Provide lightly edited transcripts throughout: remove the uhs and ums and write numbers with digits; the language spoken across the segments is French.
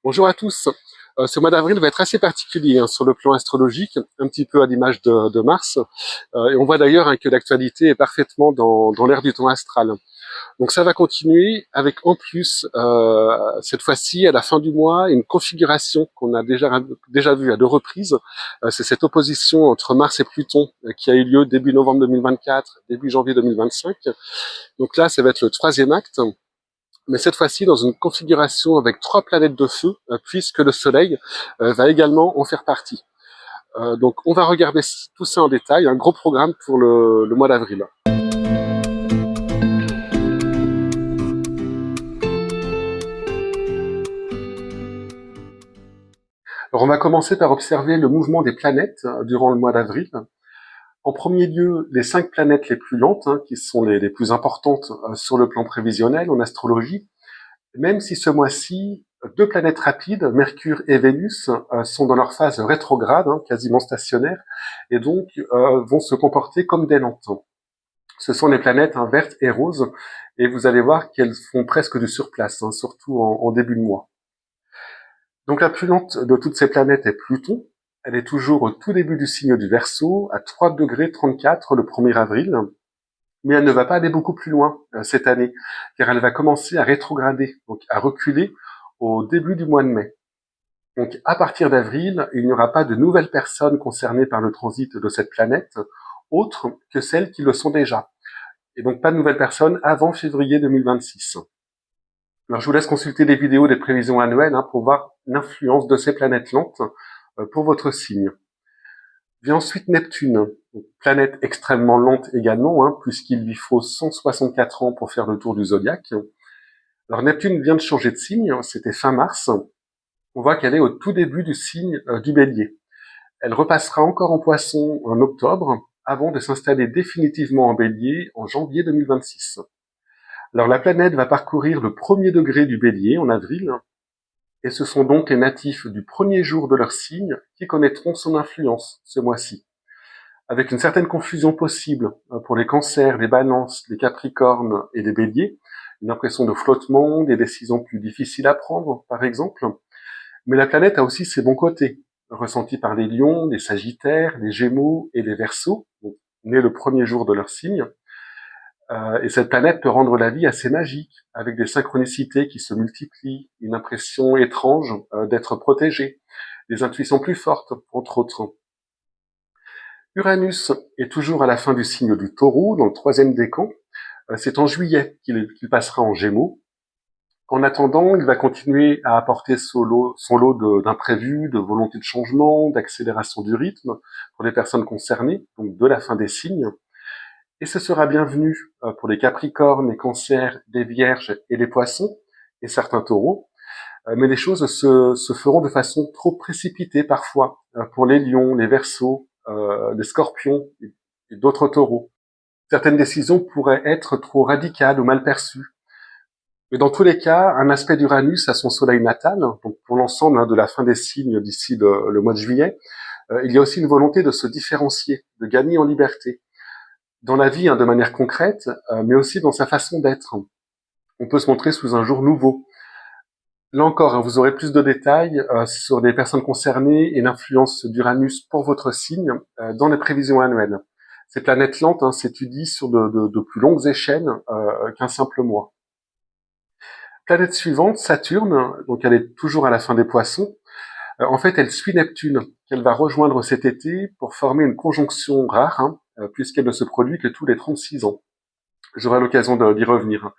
Bonjour à tous. Ce mois d'avril va être assez particulier sur le plan astrologique, un petit peu à l'image de Mars. Et on voit d'ailleurs que l'actualité est parfaitement dans l'air du temps astral. Donc ça va continuer avec en plus, cette fois-ci, à la fin du mois, une configuration qu'on a déjà vue à deux reprises. C'est cette opposition entre Mars et Pluton qui a eu lieu début novembre 2024, début janvier 2025. Donc là, ça va être le troisième acte, mais cette fois-ci dans une configuration avec trois planètes de feu, puisque le Soleil va également en faire partie. Donc on va regarder tout ça en détail, un gros programme pour le mois d'avril. Alors on va commencer par observer le mouvement des planètes durant le mois d'avril. En premier lieu, les 5 planètes les plus lentes, qui sont les plus importantes sur le plan prévisionnel en astrologie, même si ce mois-ci, deux planètes rapides, Mercure et Vénus, sont dans leur phase rétrograde, quasiment stationnaire, et donc vont se comporter comme des lentes. Ce sont les planètes vertes et roses, et vous allez voir qu'elles font presque du surplace, surtout en début de mois. Donc la plus lente de toutes ces planètes est Pluton. Elle est toujours au tout début du signe du Verseau, à 3 degrés 34 le 1er avril, mais elle ne va pas aller beaucoup plus loin cette année, car elle va commencer à rétrograder, donc à reculer au début du mois de mai. Donc à partir d'avril, il n'y aura pas de nouvelles personnes concernées par le transit de cette planète, autres que celles qui le sont déjà. Et donc pas de nouvelles personnes avant février 2026. Alors je vous laisse consulter les vidéos des prévisions annuelles pour voir l'influence de ces planètes lentes pour votre signe. Vient ensuite Neptune, planète extrêmement lente également, puisqu'il lui faut 164 ans pour faire le tour du zodiaque. Alors Neptune vient de changer de signe, c'était fin mars. On voit qu'elle est au tout début du signe du Bélier. Elle repassera encore en Poisson en octobre, avant de s'installer définitivement en Bélier en janvier 2026. Alors la planète va parcourir le premier degré du Bélier en avril, et ce sont donc les natifs du premier jour de leur signe qui connaîtront son influence ce mois-ci, avec une certaine confusion possible pour les cancers, les balances, les capricornes et les béliers, une impression de flottement, des décisions plus difficiles à prendre, par exemple. Mais la planète a aussi ses bons côtés, ressentis par les lions, les sagittaires, les gémeaux et les verseaux, nés le premier jour de leur signe. Et cette planète peut rendre la vie assez magique, avec des synchronicités qui se multiplient, une impression étrange d'être protégé, des intuitions plus fortes, entre autres. Uranus est toujours à la fin du signe du Taureau, dans le troisième décan. C'est en juillet qu'il passera en Gémeaux. En attendant, il va continuer à apporter son lot d'imprévus, de volonté de changement, d'accélération du rythme pour les personnes concernées, donc de la fin des signes. Et ce sera bienvenu pour les Capricornes, les Cancers, les Vierges et les Poissons, et certains Taureaux. Mais les choses se feront de façon trop précipitée parfois pour les Lions, les Verseaux, les Scorpions et d'autres Taureaux. Certaines décisions pourraient être trop radicales ou mal perçues. Mais dans tous les cas, un aspect d'Uranus à son soleil natal, donc pour l'ensemble de la fin des signes d'ici le mois de juillet, il y a aussi une volonté de se différencier, de gagner en liberté, dans la vie de manière concrète, mais aussi dans sa façon d'être. On peut se montrer sous un jour nouveau. Là encore, vous aurez plus de détails sur les personnes concernées et l'influence d'Uranus pour votre signe dans les prévisions annuelles. Ces planètes lentes s'étudient sur de plus longues échelles qu'un simple mois. Planète suivante, Saturne, donc elle est toujours à la fin des Poissons. En fait, elle suit Neptune, qu'elle va rejoindre cet été pour former une conjonction rare, puisqu'elle ne se produit que tous les 36 ans. J'aurai l'occasion d'y revenir.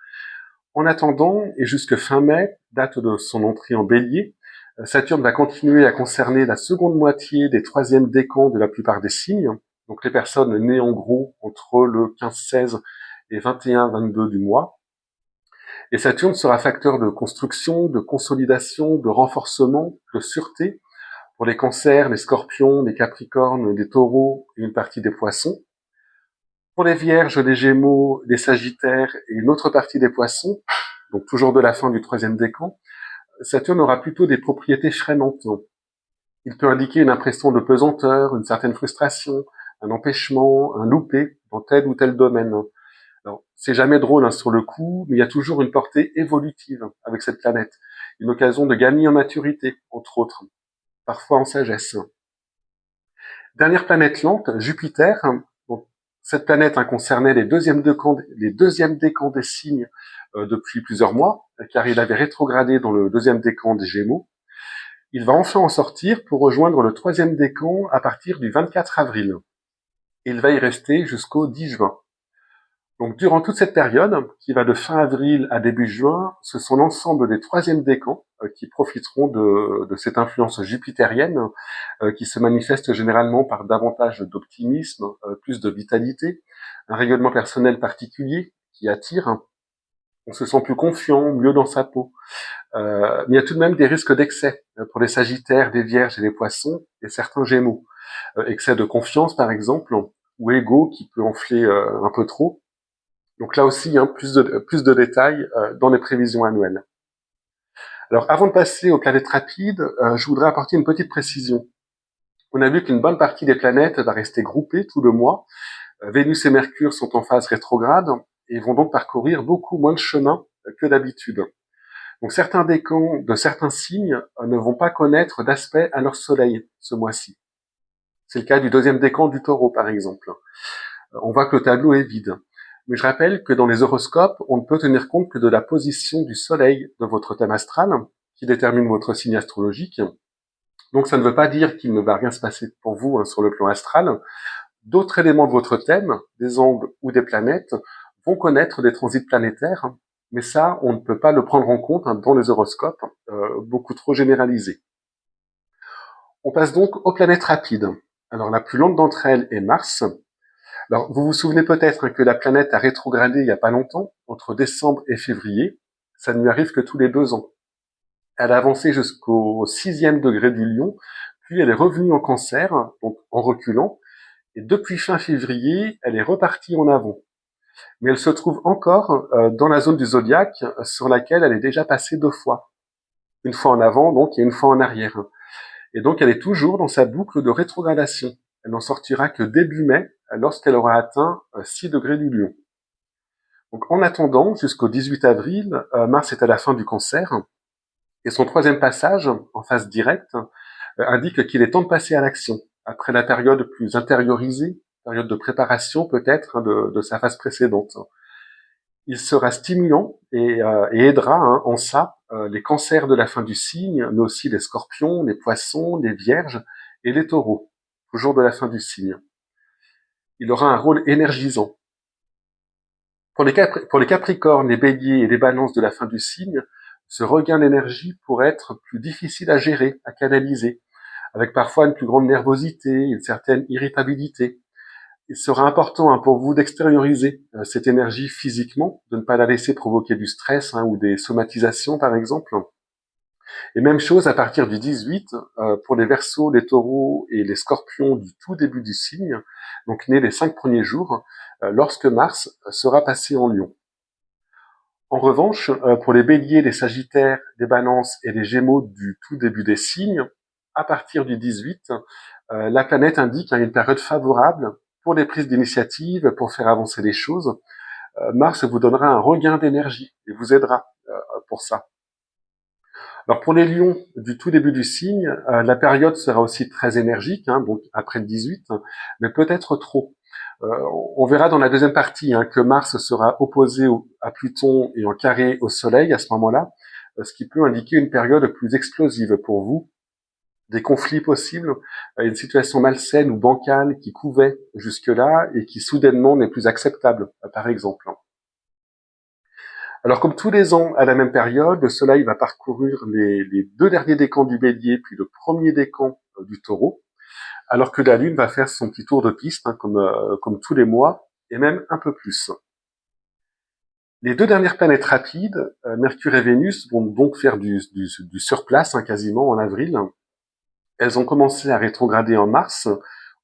En attendant, et jusque fin mai, date de son entrée en Bélier, Saturne va continuer à concerner la seconde moitié des troisièmes décans de la plupart des signes, donc les personnes nées en gros entre le 15-16 et 21-22 du mois. Et Saturne sera facteur de construction, de consolidation, de renforcement, de sûreté pour les cancers, les scorpions, les capricornes, les taureaux et une partie des poissons. Pour les vierges, les gémeaux, les sagittaires et une autre partie des poissons, donc toujours de la fin du troisième décan, Saturne aura plutôt des propriétés freinantes. Il peut indiquer une impression de pesanteur, une certaine frustration, un empêchement, un loupé dans tel ou tel domaine. Alors, C'est jamais drôle sur le coup, mais il y a toujours une portée évolutive avec cette planète. Une occasion de gagner en maturité, entre autres, parfois en sagesse. Dernière planète lente, Jupiter. Donc, cette planète concernait les deuxièmes décans des signes depuis plusieurs mois, car il avait rétrogradé dans le deuxième décan des Gémeaux. Il va enfin en sortir pour rejoindre le troisième décan à partir du 24 avril. Il va y rester jusqu'au 10 juin. Donc durant toute cette période, qui va de fin avril à début juin, ce sont l'ensemble des troisièmes décans qui profiteront de cette influence jupitérienne qui se manifeste généralement par davantage d'optimisme, plus de vitalité, un rayonnement personnel particulier qui attire. On se sent plus confiant, mieux dans sa peau. Mais il y a tout de même des risques d'excès pour les Sagittaires, les Vierges et les Poissons et certains Gémeaux. Excès de confiance par exemple, ou ego qui peut enfler un peu trop. Donc là aussi, plus de détails dans les prévisions annuelles. Alors avant de passer aux planètes rapides, je voudrais apporter une petite précision. On a vu qu'une bonne partie des planètes va rester groupée tout le mois. Vénus et Mercure sont en phase rétrograde et vont donc parcourir beaucoup moins de chemin que d'habitude. Donc certains décans de certains signes ne vont pas connaître d'aspect à leur soleil ce mois-ci. C'est le cas du deuxième décan du Taureau par exemple. On voit que le tableau est vide. Mais je rappelle que dans les horoscopes, on ne peut tenir compte que de la position du soleil de votre thème astral, qui détermine votre signe astrologique. Donc ça ne veut pas dire qu'il ne va rien se passer pour vous sur le plan astral. D'autres éléments de votre thème, des angles ou des planètes, vont connaître des transits planétaires, mais ça, on ne peut pas le prendre en compte dans les horoscopes, beaucoup trop généralisés. On passe donc aux planètes rapides. Alors la plus lente d'entre elles est Mars. Alors vous vous souvenez peut-être que la planète a rétrogradé il n'y a pas longtemps, entre décembre et février. Ça ne lui arrive que tous les 2 ans. Elle a avancé jusqu'au 6e degré du Lion, puis elle est revenue en Cancer, donc en reculant, et depuis fin février, elle est repartie en avant. Mais elle se trouve encore dans la zone du zodiaque sur laquelle elle est déjà passée 2 fois. Une fois en avant, donc, et une fois en arrière. Et donc, elle est toujours dans sa boucle de rétrogradation. Elle n'en sortira que début mai, lorsqu'elle aura atteint 6 degrés du Lion. Donc, en attendant, jusqu'au 18 avril, Mars est à la fin du Cancer, et son troisième passage, en phase directe, indique qu'il est temps de passer à l'action, après la période plus intériorisée, période de préparation peut-être de sa phase précédente. Il sera stimulant et aidera en ça les cancers de la fin du signe, mais aussi les scorpions, les poissons, les vierges et les taureaux, toujours de la fin du signe. Il aura un rôle énergisant. Pour les capricornes, les béliers et les balances de la fin du signe, ce regain d'énergie pourrait être plus difficile à gérer, à canaliser, avec parfois une plus grande nervosité, une certaine irritabilité. Il sera important pour vous d'extérioriser cette énergie physiquement, de ne pas la laisser provoquer du stress ou des somatisations par exemple. Et même chose à partir du 18 pour les Verseaux, les Taureaux et les Scorpions du tout début du signe, donc nés les 5 premiers jours, lorsque Mars sera passé en Lion. En revanche, pour les Béliers, les Sagittaires, les Balances et les Gémeaux du tout début des signes, à partir du 18, la planète indique une période favorable pour les prises d'initiative, pour faire avancer les choses. Mars vous donnera un regain d'énergie et vous aidera pour ça. Alors pour les lions du tout début du signe, la période sera aussi très énergique, donc après le 18, mais peut-être trop. On verra dans la deuxième partie que Mars sera opposé à Pluton et en carré au Soleil à ce moment-là, ce qui peut indiquer une période plus explosive pour vous, des conflits possibles, une situation malsaine ou bancale qui couvait jusque-là et qui soudainement n'est plus acceptable, par exemple. Alors comme tous les ans à la même période, le Soleil va parcourir les 2 derniers décans du Bélier puis le premier décan du Taureau, alors que la Lune va faire son petit tour de piste comme tous les mois et même un peu plus. Les 2 dernières planètes rapides, Mercure et Vénus, vont donc faire du surplace quasiment en avril. Elles ont commencé à rétrograder en mars,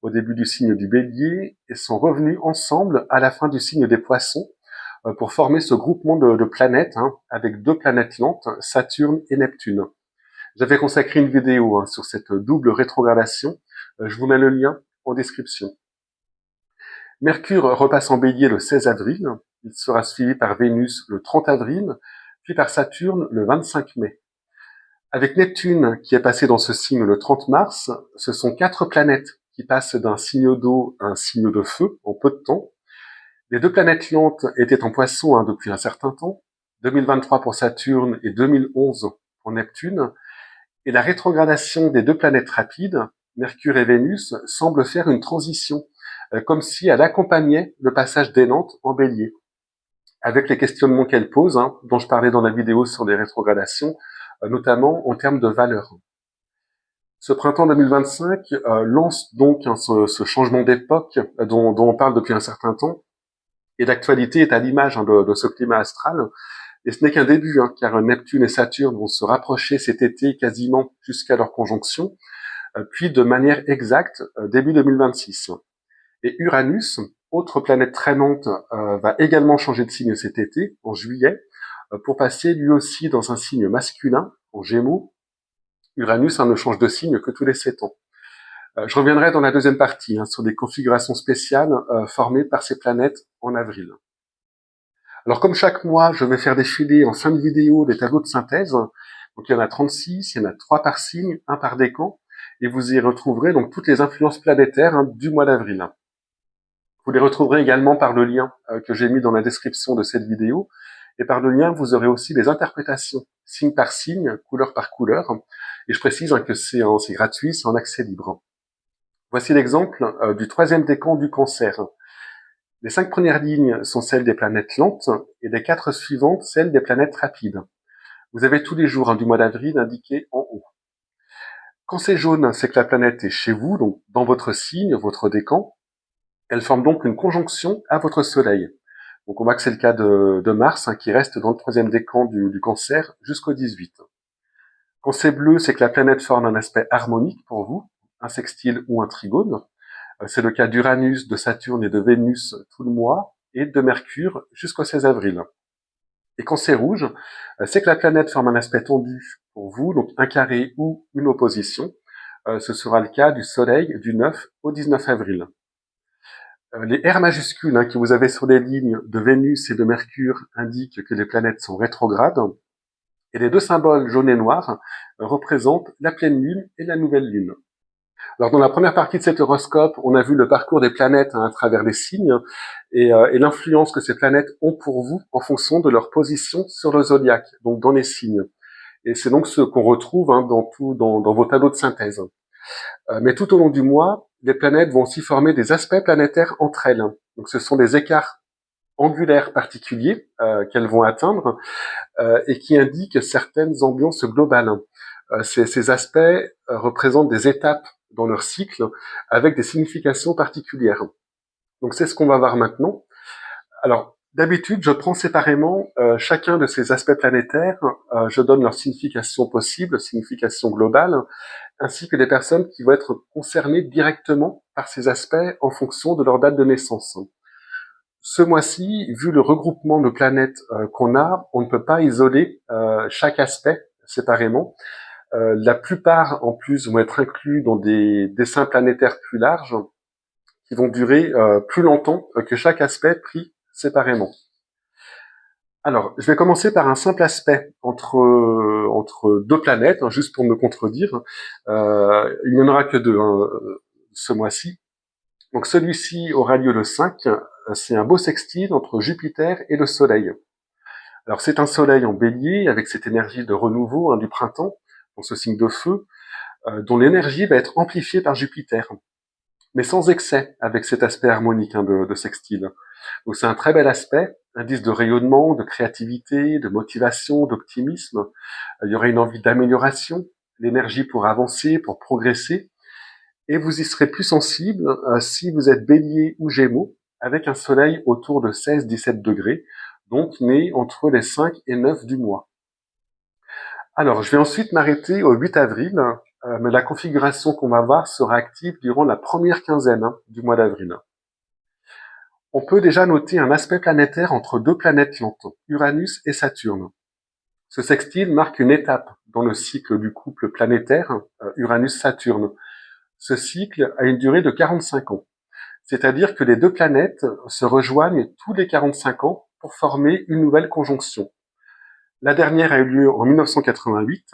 au début du signe du Bélier, et sont revenues ensemble à la fin du signe des Poissons, pour former ce groupement de planètes, avec 2 planètes lentes, Saturne et Neptune. J'avais consacré une vidéo sur cette double rétrogradation, je vous mets le lien en description. Mercure repasse en Bélier le 16 avril, il sera suivi par Vénus le 30 avril, puis par Saturne le 25 mai. Avec Neptune qui est passé dans ce signe le 30 mars, ce sont 4 planètes qui passent d'un signe d'eau à un signe de feu en peu de temps. Les 2 planètes lentes étaient en Poisson depuis un certain temps, 2023 pour Saturne et 2011 pour Neptune, et la rétrogradation des 2 planètes rapides, Mercure et Vénus, semble faire une transition, comme si elle accompagnait le passage des Nantes en Bélier, avec les questionnements qu'elle pose, dont je parlais dans la vidéo sur les rétrogradations, notamment en termes de valeur. Ce printemps 2025 lance donc ce changement d'époque dont on parle depuis un certain temps, et l'actualité est à l'image de ce climat astral. Et ce n'est qu'un début, car Neptune et Saturne vont se rapprocher cet été quasiment jusqu'à leur conjonction, puis de manière exacte début 2026. Et Uranus, autre planète traînante, va également changer de signe cet été, en juillet, pour passer lui aussi dans un signe masculin, en Gémeaux. Uranus ne change de signe que tous les 7 ans. Je reviendrai dans la deuxième partie sur des configurations spéciales formées par ces planètes en avril. Alors comme chaque mois, je vais faire défiler en fin de vidéo des tableaux de synthèse. Donc il y en a 36, il y en a 3 par signe, 1 par décan, et vous y retrouverez donc toutes les influences planétaires du mois d'avril. Vous les retrouverez également par le lien que j'ai mis dans la description de cette vidéo, et par le lien, vous aurez aussi les interprétations, signe par signe, couleur par couleur, et je précise que c'est gratuit, c'est en accès libre. Voici l'exemple du 3e décan du Cancer. Les 5 premières lignes sont celles des planètes lentes et les 4 suivantes celles des planètes rapides. Vous avez tous les jours du mois d'avril indiqués en haut. Quand c'est jaune, c'est que la planète est chez vous, donc dans votre signe, votre décan. Elle forme donc une conjonction à votre Soleil. Donc on voit que c'est le cas de Mars qui reste dans le 3e décan du Cancer jusqu'au 18. Quand c'est bleu, c'est que la planète forme un aspect harmonique pour vous, un sextile ou un trigone. C'est le cas d'Uranus, de Saturne et de Vénus tout le mois, et de Mercure jusqu'au 16 avril. Et quand c'est rouge, c'est que la planète forme un aspect tendu pour vous, donc un carré ou une opposition. Ce sera le cas du Soleil du 9 au 19 avril. Les R majuscules que vous avez sur les lignes de Vénus et de Mercure indiquent que les planètes sont rétrogrades. Et les 2 symboles jaune et noir représentent la pleine lune et la nouvelle lune. Alors dans la première partie de cet horoscope, on a vu le parcours des planètes à travers les signes et l'influence que ces planètes ont pour vous en fonction de leur position sur le zodiaque, donc dans les signes. Et c'est donc ce qu'on retrouve dans vos tableaux de synthèse. Mais tout au long du mois, les planètes vont aussi former des aspects planétaires entre elles. Donc ce sont des écarts angulaires particuliers qu'elles vont atteindre et qui indiquent certaines ambiances globales. Ces aspects représentent des étapes dans leur cycle avec des significations particulières. Donc c'est ce qu'on va voir maintenant. Alors d'habitude, je prends séparément chacun de ces aspects planétaires, je donne leur signification possible, signification globale, ainsi que des personnes qui vont être concernées directement par ces aspects en fonction de leur date de naissance. Ce mois-ci, vu le regroupement de planètes qu'on a, on ne peut pas isoler chaque aspect séparément. La plupart, en plus, vont être inclus dans des dessins planétaires plus larges qui vont durer plus longtemps que chaque aspect pris séparément. Alors, je vais commencer par un simple aspect entre 2 planètes, juste pour me contredire. Il n'y en aura que 2 ce mois-ci. Donc celui-ci aura lieu le 5. C'est un beau sextile entre Jupiter et le Soleil. Alors c'est un Soleil en Bélier avec cette énergie de renouveau du printemps, dans ce signe de feu, dont l'énergie va être amplifiée par Jupiter, mais sans excès avec cet aspect harmonique de sextile. Donc c'est un très bel aspect, indice de rayonnement, de créativité, de motivation, d'optimisme. Il y aura une envie d'amélioration, l'énergie pour avancer, pour progresser, et vous y serez plus sensible si vous êtes Bélier ou Gémeaux, avec un soleil autour de 16-17 degrés, donc né entre les 5 et 9 du mois. Alors, je vais ensuite m'arrêter au 8 avril, mais la configuration qu'on va voir sera active durant la première quinzaine du mois d'avril. On peut déjà noter un aspect planétaire entre 2 planètes lentes, Uranus et Saturne. Ce sextile marque une étape dans le cycle du couple planétaire Uranus-Saturne. Ce cycle a une durée de 45 ans. C'est-à-dire que les deux planètes se rejoignent tous les 45 ans pour former une nouvelle conjonction. La dernière a eu lieu en 1988.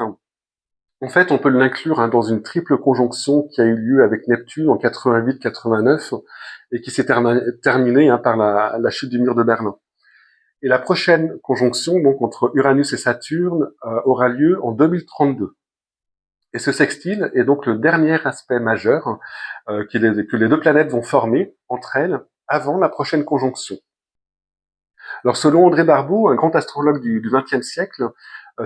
En fait, on peut l'inclure dans une triple conjonction qui a eu lieu avec Neptune en 88-89 et qui s'est terminée par la chute du mur de Berlin. Et la prochaine conjonction, donc entre Uranus et Saturne, aura lieu en 2032. Et ce sextile est donc le dernier aspect majeur que les deux planètes vont former entre elles avant la prochaine conjonction. Alors selon André Barbeau, un grand astrologue du XXe siècle,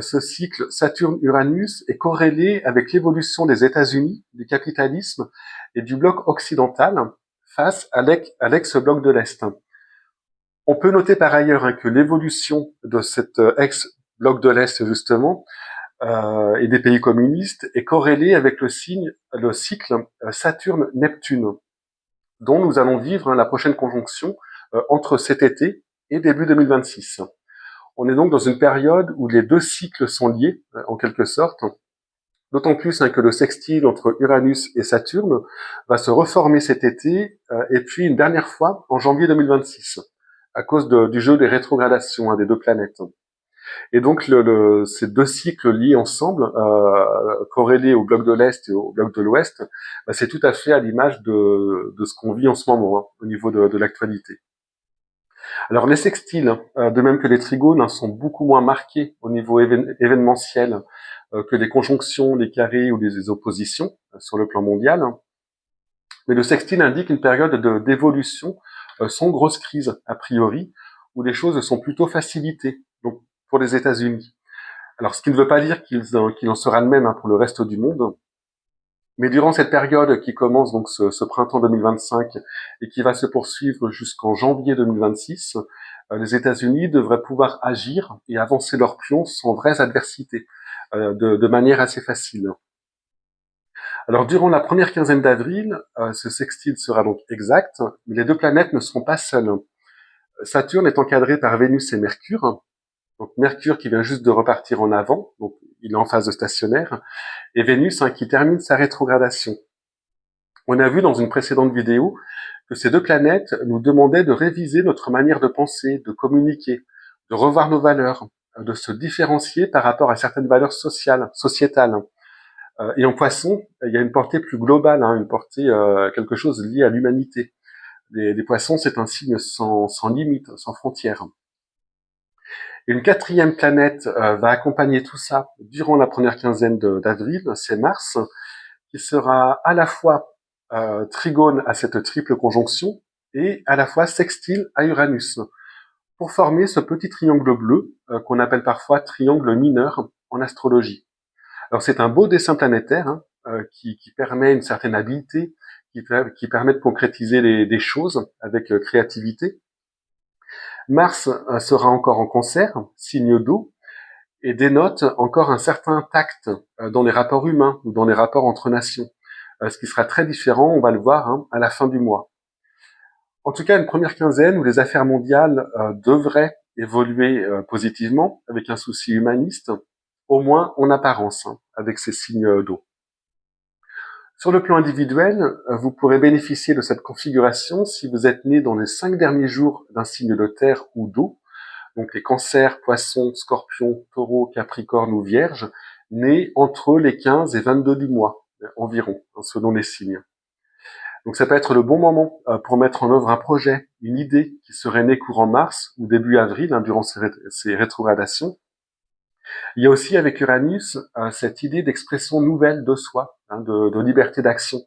ce cycle Saturne-Uranus est corrélé avec l'évolution des États-Unis, du capitalisme et du bloc occidental face à l'ex-bloc de l'Est. On peut noter par ailleurs que l'évolution de cet ex-bloc de l'Est justement et des pays communistes est corrélée avec le cycle Saturne-Neptune, dont nous allons vivre la prochaine conjonction entre cet été et début 2026. On est donc dans une période où les deux cycles sont liés, en quelque sorte, d'autant plus que le sextile entre Uranus et Saturne va se reformer cet été, et puis une dernière fois en janvier 2026, à cause du jeu des rétrogradations des deux planètes. Et donc ces deux cycles liés ensemble, corrélés au bloc de l'Est et au bloc de l'Ouest, c'est tout à fait à l'image de ce qu'on vit en ce moment au niveau de l'actualité. Alors les sextiles, de même que les trigones, sont beaucoup moins marqués au niveau événementiel que les conjonctions, les carrés ou les oppositions sur le plan mondial. Mais le sextile indique une période d'évolution sans grosse crise, a priori, où les choses sont plutôt facilitées, donc pour les États-Unis. Alors ce qui ne veut pas dire qu'il en sera de même pour le reste du monde, mais durant cette période qui commence donc ce printemps 2025 et qui va se poursuivre jusqu'en janvier 2026, les États-Unis devraient pouvoir agir et avancer leurs pions sans vraies adversités, de manière assez facile. Alors durant la première quinzaine d'avril, ce sextile sera donc exact, mais les deux planètes ne seront pas seules. Saturne est encadré par Vénus et Mercure, donc Mercure qui vient juste de repartir en avant, donc il est en phase de stationnaire, et Vénus qui termine sa rétrogradation. On a vu dans une précédente vidéo que ces deux planètes nous demandaient de réviser notre manière de penser, de communiquer, de revoir nos valeurs, de se différencier par rapport à certaines valeurs sociétales. Et en Poisson, il y a une portée plus globale, une portée, quelque chose lié à l'humanité. Les Poissons, c'est un signe sans limite, sans frontières. Une quatrième planète va accompagner tout ça durant la première quinzaine d'avril, c'est Mars, qui sera à la fois trigone à cette triple conjonction et à la fois sextile à Uranus, pour former ce petit triangle bleu qu'on appelle parfois triangle mineur en astrologie. Alors c'est un beau dessin planétaire qui permet une certaine habileté, qui permet de concrétiser des choses avec créativité. Mars sera encore en Cancer, signe d'eau, et dénote encore un certain tact dans les rapports humains ou dans les rapports entre nations, ce qui sera très différent, on va le voir, à la fin du mois. En tout cas, une première quinzaine où les affaires mondiales devraient évoluer positivement, avec un souci humaniste, au moins en apparence, avec ces signes d'eau. Sur le plan individuel, vous pourrez bénéficier de cette configuration si vous êtes né dans les 5 derniers jours d'un signe de terre ou d'eau, donc les cancers, poissons, scorpions, taureaux, capricornes ou vierges, nés entre les 15 et 22 du mois, environ, selon les signes. Donc ça peut être le bon moment pour mettre en œuvre un projet, une idée qui serait née courant mars ou début avril, durant ces rétrogradations. Il y a aussi avec Uranus cette idée d'expression nouvelle de soi, de liberté d'action.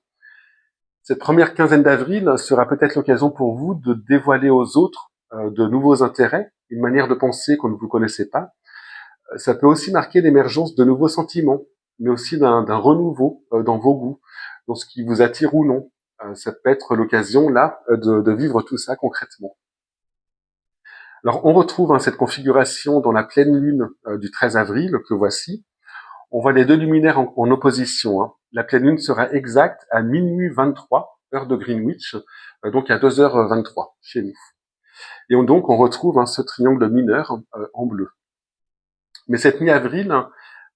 Cette première quinzaine d'avril sera peut-être l'occasion pour vous de dévoiler aux autres de nouveaux intérêts, une manière de penser que vous ne connaissez pas. Ça peut aussi marquer l'émergence de nouveaux sentiments, mais aussi d'un renouveau dans vos goûts, dans ce qui vous attire ou non. Ça peut être l'occasion là de vivre tout ça concrètement. Alors on retrouve cette configuration dans la pleine lune du 13 avril que voici. On voit les deux luminaires en opposition. La pleine lune sera exacte à minuit 23, heure de Greenwich, donc à 2h23 chez nous. Et donc on retrouve ce triangle mineur en bleu. Mais cette mi-avril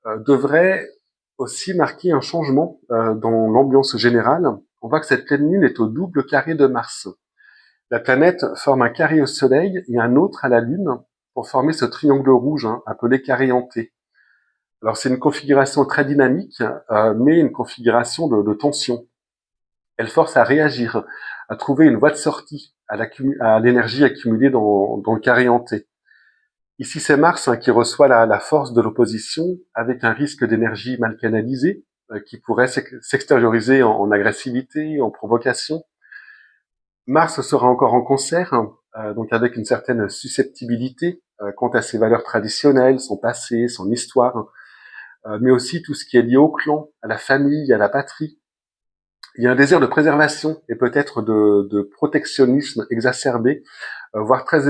devrait aussi marquer un changement dans l'ambiance générale on voit que cette pleine lune est au double carré de Mars. La planète forme un carré au Soleil et un autre à la Lune pour former ce triangle rouge, appelé carré hanté. Alors c'est une configuration très dynamique, mais une configuration de tension. Elle force à réagir, à trouver une voie de sortie à l'énergie accumulée dans le carré hanté. Ici, c'est Mars qui reçoit la force de l'opposition avec un risque d'énergie mal canalisée qui pourrait s'extérioriser en agressivité, en provocation. Mars sera encore en concert, donc avec une certaine susceptibilité quant à ses valeurs traditionnelles, son passé, son histoire, mais aussi tout ce qui est lié au clan, à la famille, à la patrie. Il y a un désir de préservation et peut-être de protectionnisme exacerbé, voire très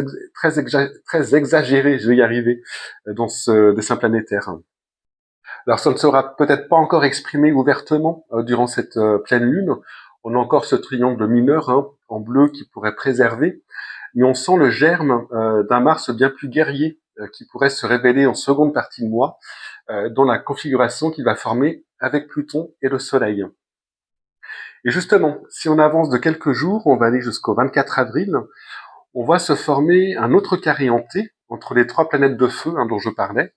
exagéré, je vais y arriver, dans ce dessin planétaire. Alors ça ne sera peut-être pas encore exprimé ouvertement durant cette pleine lune. On a encore ce triangle mineur en bleu qui pourrait préserver, mais on sent le germe d'un Mars bien plus guerrier qui pourrait se révéler en seconde partie de mois dans la configuration qu'il va former avec Pluton et le Soleil. Et justement, si on avance de quelques jours, on va aller jusqu'au 24 avril, on voit se former un autre carré hanté entre les trois planètes de feu dont je parlais.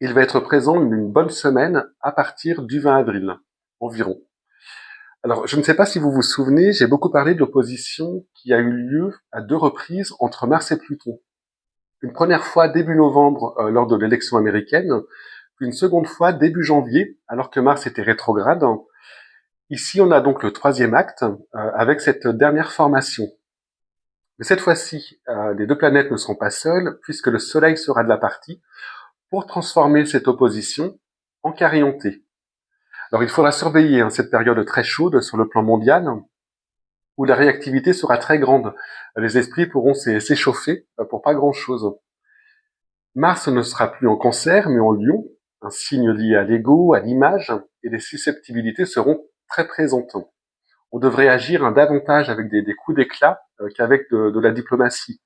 Il va être présent une bonne semaine à partir du 20 avril environ. Alors, je ne sais pas si vous vous souvenez, j'ai beaucoup parlé de l'opposition qui a eu lieu à 2 reprises entre Mars et Pluton. Une première fois début novembre lors de l'élection américaine, puis une seconde fois début janvier alors que Mars était rétrograde. Ici, on a donc le troisième acte avec cette dernière formation. Mais cette fois-ci, les deux planètes ne sont pas seules puisque le Soleil sera de la partie pour transformer cette opposition en carré hanté. Alors il faudra surveiller cette période très chaude sur le plan mondial où la réactivité sera très grande. Les esprits pourront s'échauffer pour pas grand-chose. Mars ne sera plus en Cancer mais en Lion, un signe lié à l'ego, à l'image, et les susceptibilités seront très présentes. On devrait agir davantage avec des coups d'éclat qu'avec de la diplomatie.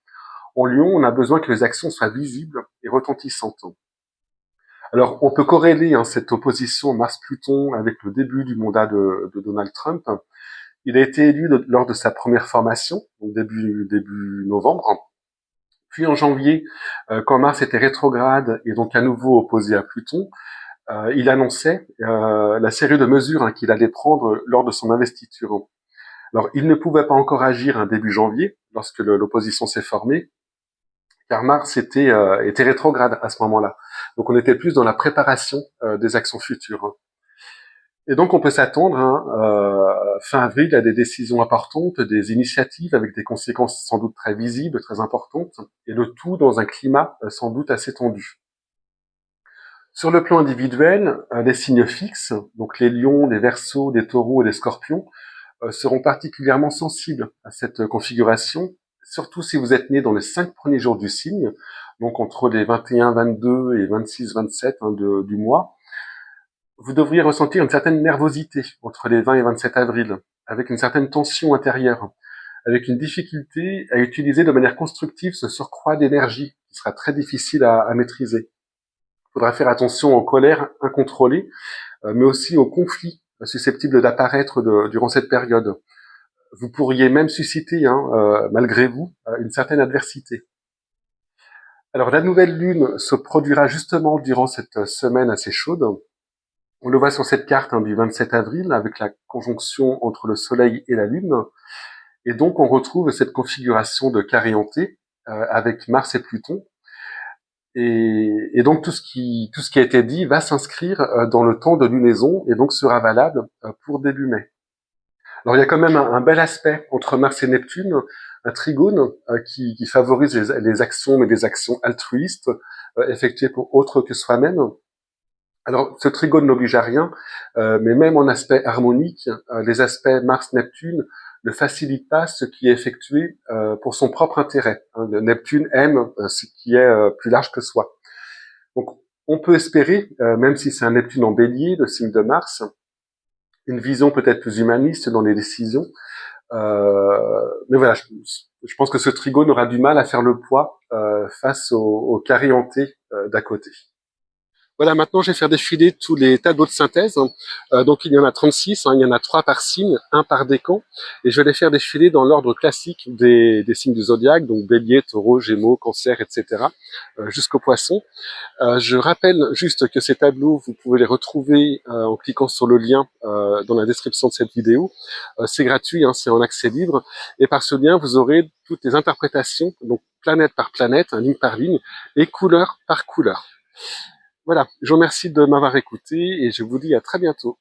En Lion, on a besoin que les actions soient visibles et retentissantes. Alors, on peut corréler cette opposition Mars-Pluton avec le début du mandat de Donald Trump. Il a été élu lors de sa première formation, donc début novembre. Puis en janvier, quand Mars était rétrograde et donc à nouveau opposé à Pluton, il annonçait la série de mesures qu'il allait prendre lors de son investiture. Alors, il ne pouvait pas encore agir début janvier, lorsque l'opposition s'est formée, car Mars était rétrograde à ce moment-là. Donc, on était plus dans la préparation des actions futures. Et donc, on peut s'attendre fin avril à des décisions importantes, des initiatives avec des conséquences sans doute très visibles, très importantes, et le tout dans un climat sans doute assez tendu. Sur le plan individuel, les signes fixes, donc les lions, les verseaux, les taureaux et les scorpions, seront particulièrement sensibles à cette configuration, surtout si vous êtes né dans les 5 premiers jours du signe, donc entre les 21, 22 et 26, 27 du mois. Vous devriez ressentir une certaine nervosité entre les 20 et 27 avril, avec une certaine tension intérieure, avec une difficulté à utiliser de manière constructive ce surcroît d'énergie qui sera très difficile à maîtriser. Il faudra faire attention aux colères incontrôlées, mais aussi aux conflits susceptibles d'apparaître durant cette période. Vous pourriez même susciter, malgré vous, une certaine adversité. Alors la nouvelle lune se produira justement durant cette semaine assez chaude. On le voit sur cette carte du 27 avril avec la conjonction entre le Soleil et la Lune. Et donc on retrouve cette configuration de carré hanté avec Mars et Pluton. Et donc tout ce qui a été dit va s'inscrire dans le temps de lunaison et donc sera valable pour début mai. Alors il y a quand même un bel aspect entre Mars et Neptune, un trigone qui favorise les actions, mais des actions altruistes effectuées pour autres que soi-même. Alors ce trigone n'oblige à rien, mais même en aspect harmonique, les aspects Mars-Neptune ne facilitent pas ce qui est effectué pour son propre intérêt. Neptune aime ce qui est plus large que soi. Donc on peut espérer, même si c'est un Neptune en bélier, le signe de Mars, une vision peut-être plus humaniste dans les décisions. Mais voilà, je pense que ce trigone aura du mal à faire le poids face au carré hanté d'à côté. Voilà, maintenant je vais faire défiler tous les tableaux de synthèse. Donc il y en a 36, il y en a 3 par signe, un par décan, et je vais les faire défiler dans l'ordre classique des signes du zodiaque, donc bélier, taureau, gémeaux, cancer, etc., jusqu'au poisson. Je rappelle juste que ces tableaux, vous pouvez les retrouver en cliquant sur le lien dans la description de cette vidéo. C'est gratuit, hein, c'est en accès libre, et par ce lien, vous aurez toutes les interprétations, donc planète par planète, ligne par ligne, et couleur par couleur. Voilà, je vous remercie de m'avoir écouté et je vous dis à très bientôt.